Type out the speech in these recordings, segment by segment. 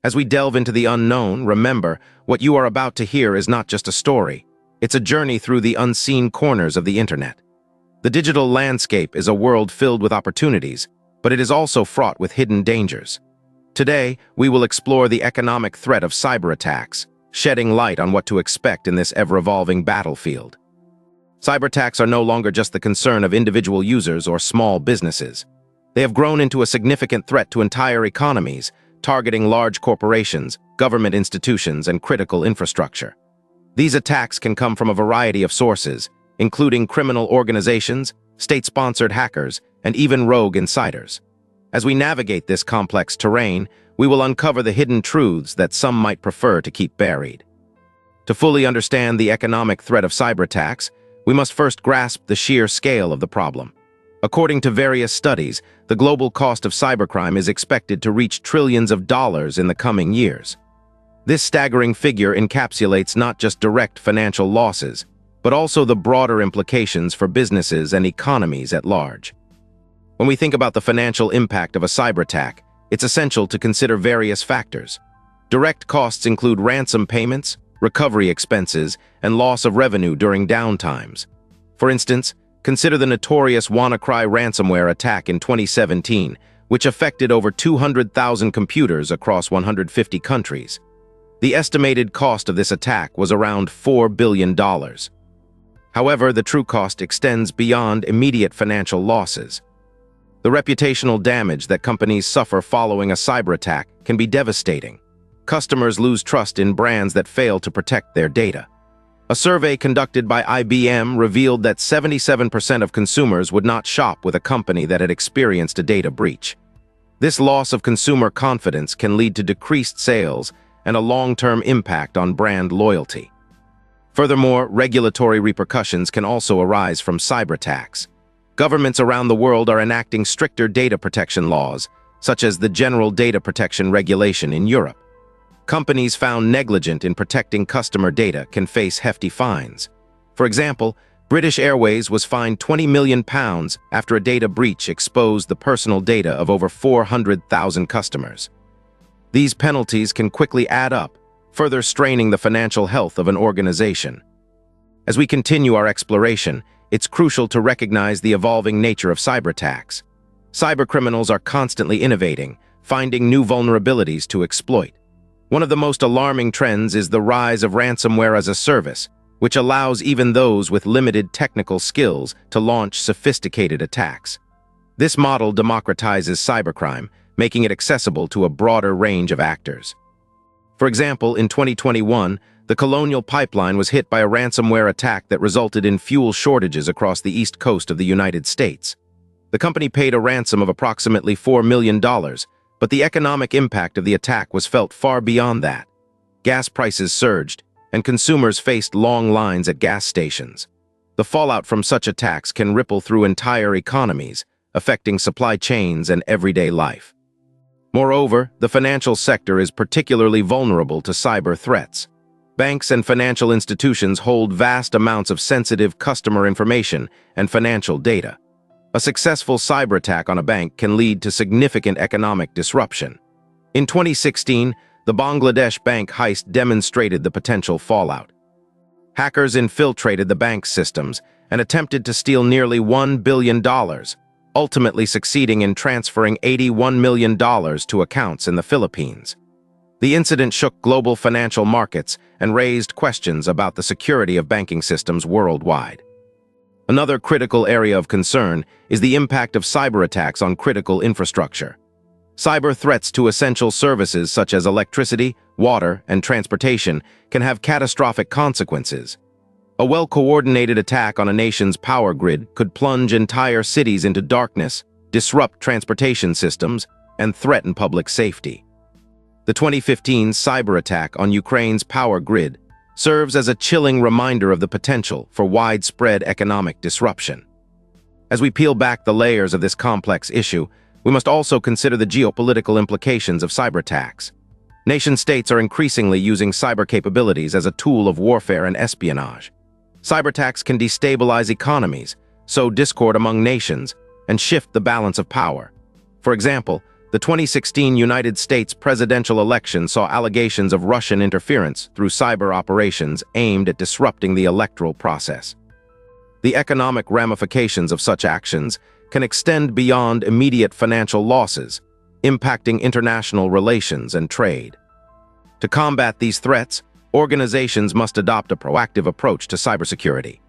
As we delve into the unknown, remember, what you are about to hear is not just a story. It's a journey through the unseen corners of the internet. The digital landscape is a world filled with opportunities, but it is also fraught with hidden dangers. Today, we will explore the economic threat of cyberattacks, shedding light on what to expect in this ever-evolving battlefield. Cyberattacks are no longer just the concern of individual users or small businesses. They have grown into a significant threat to entire economies, targeting large corporations, government institutions, and critical infrastructure. These attacks can come from a variety of sources, including criminal organizations, state-sponsored hackers, and even rogue insiders. As we navigate this complex terrain, we will uncover the hidden truths that some might prefer to keep buried. To fully understand the economic threat of cyberattacks, we must first grasp the sheer scale of the problem. According to various studies, the global cost of cybercrime is expected to reach trillions of dollars in the coming years. This staggering figure encapsulates not just direct financial losses, but also the broader implications for businesses and economies at large. When we think about the financial impact of a cyberattack, it's essential to consider various factors. Direct costs include ransom payments, recovery expenses, and loss of revenue during downtimes. For instance, consider the notorious WannaCry ransomware attack in 2017, which affected over 200,000 computers across 150 countries. The estimated cost of this attack was around $4 billion. However, the true cost extends beyond immediate financial losses. The reputational damage that companies suffer following a cyberattack can be devastating. Customers lose trust in brands that fail to protect their data. A survey conducted by IBM revealed that 77% of consumers would not shop with a company that had experienced a data breach. This loss of consumer confidence can lead to decreased sales and a long-term impact on brand loyalty. Furthermore, regulatory repercussions can also arise from cyberattacks. Governments around the world are enacting stricter data protection laws, such as the General Data Protection Regulation in Europe. Companies found negligent in protecting customer data can face hefty fines. For example, British Airways was fined £20 million after a data breach exposed the personal data of over 400,000 customers. These penalties can quickly add up, further straining the financial health of an organization. As we continue our exploration, it's crucial to recognize the evolving nature of cyberattacks. Cybercriminals are constantly innovating, finding new vulnerabilities to exploit. One of the most alarming trends is the rise of ransomware as a service, which allows even those with limited technical skills to launch sophisticated attacks. This model democratizes cybercrime, making it accessible to a broader range of actors. For example, in 2021, the Colonial Pipeline was hit by a ransomware attack that resulted in fuel shortages across the east coast of the United States. The company paid a ransom of approximately $4 million, but the economic impact of the attack was felt far beyond that. Gas prices surged, and consumers faced long lines at gas stations. The fallout from such attacks can ripple through entire economies, affecting supply chains and everyday life. Moreover, the financial sector is particularly vulnerable to cyber threats. Banks and financial institutions hold vast amounts of sensitive customer information and financial data. A successful cyber attack on a bank can lead to significant economic disruption. In 2016, the Bangladesh bank heist demonstrated the potential fallout. Hackers infiltrated the bank's systems and attempted to steal nearly $1 billion, ultimately succeeding in transferring $81 million to accounts in the Philippines. The incident shook global financial markets and raised questions about the security of banking systems worldwide. Another critical area of concern is the impact of cyberattacks on critical infrastructure. Cyber threats to essential services such as electricity, water, and transportation can have catastrophic consequences. A well-coordinated attack on a nation's power grid could plunge entire cities into darkness, disrupt transportation systems, and threaten public safety. The 2015 cyber attack on Ukraine's power grid serves as a chilling reminder of the potential for widespread economic disruption. As we peel back the layers of this complex issue, we must also consider the geopolitical implications of cyberattacks. Nation-states are increasingly using cyber capabilities as a tool of warfare and espionage. Cyberattacks can destabilize economies, sow discord among nations, and shift the balance of power. For example, The 2016 United States presidential election saw allegations of Russian interference through cyber operations aimed at disrupting the electoral process. The economic ramifications of such actions can extend beyond immediate financial losses, impacting international relations and trade. To combat these threats, organizations must adopt a proactive approach to cybersecurity.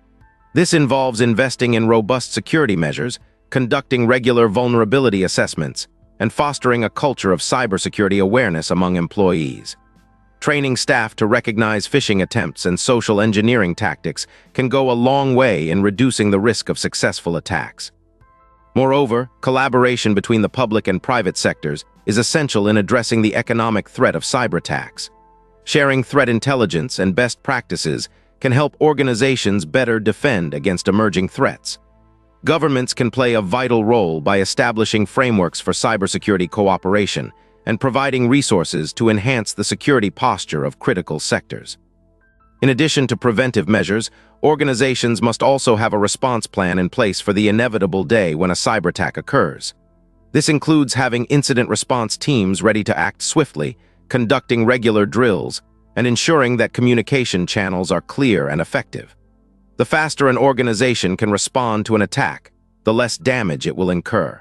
This involves investing in robust security measures, conducting regular vulnerability assessments, and fostering a culture of cybersecurity awareness among employees. Training staff to recognize phishing attempts and social engineering tactics can go a long way in reducing the risk of successful attacks. Moreover, collaboration between the public and private sectors is essential in addressing the economic threat of cyberattacks. Sharing threat intelligence and best practices can help organizations better defend against emerging threats. Governments can play a vital role by establishing frameworks for cybersecurity cooperation and providing resources to enhance the security posture of critical sectors. In addition to preventive measures, organizations must also have a response plan in place for the inevitable day when a cyberattack occurs. This includes having incident response teams ready to act swiftly, conducting regular drills, and ensuring that communication channels are clear and effective. The faster an organization can respond to an attack, the less damage it will incur.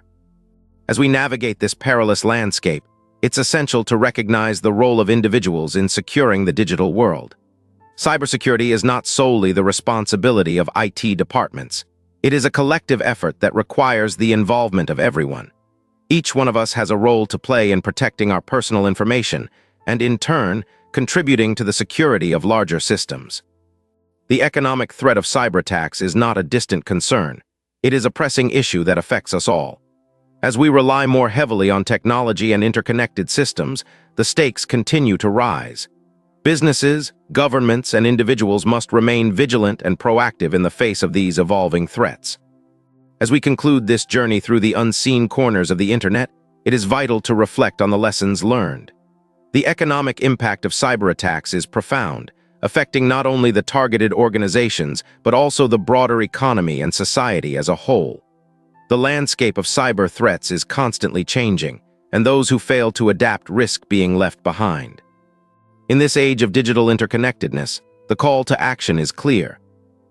As we navigate this perilous landscape, it's essential to recognize the role of individuals in securing the digital world. Cybersecurity is not solely the responsibility of IT departments. It is a collective effort that requires the involvement of everyone. Each one of us has a role to play in protecting our personal information and, in turn, contributing to the security of larger systems. The economic threat of cyberattacks is not a distant concern. It is a pressing issue that affects us all. As we rely more heavily on technology and interconnected systems, the stakes continue to rise. Businesses, governments, and individuals must remain vigilant and proactive in the face of these evolving threats. As we conclude this journey through the unseen corners of the internet, it is vital to reflect on the lessons learned. The economic impact of cyberattacks is profound, affecting not only the targeted organizations, but also the broader economy and society as a whole. The landscape of cyber threats is constantly changing, and those who fail to adapt risk being left behind. In this age of digital interconnectedness, the call to action is clear.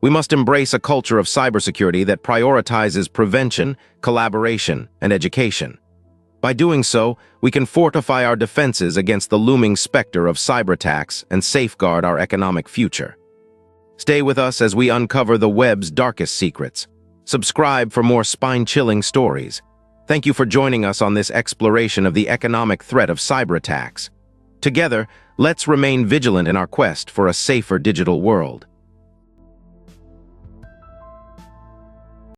We must embrace a culture of cybersecurity that prioritizes prevention, collaboration, and education. By doing so, we can fortify our defenses against the looming specter of cyberattacks and safeguard our economic future. Stay with us as we uncover the web's darkest secrets. Subscribe for more spine-chilling stories. Thank you for joining us on this exploration of the economic threat of cyberattacks. Together, let's remain vigilant in our quest for a safer digital world.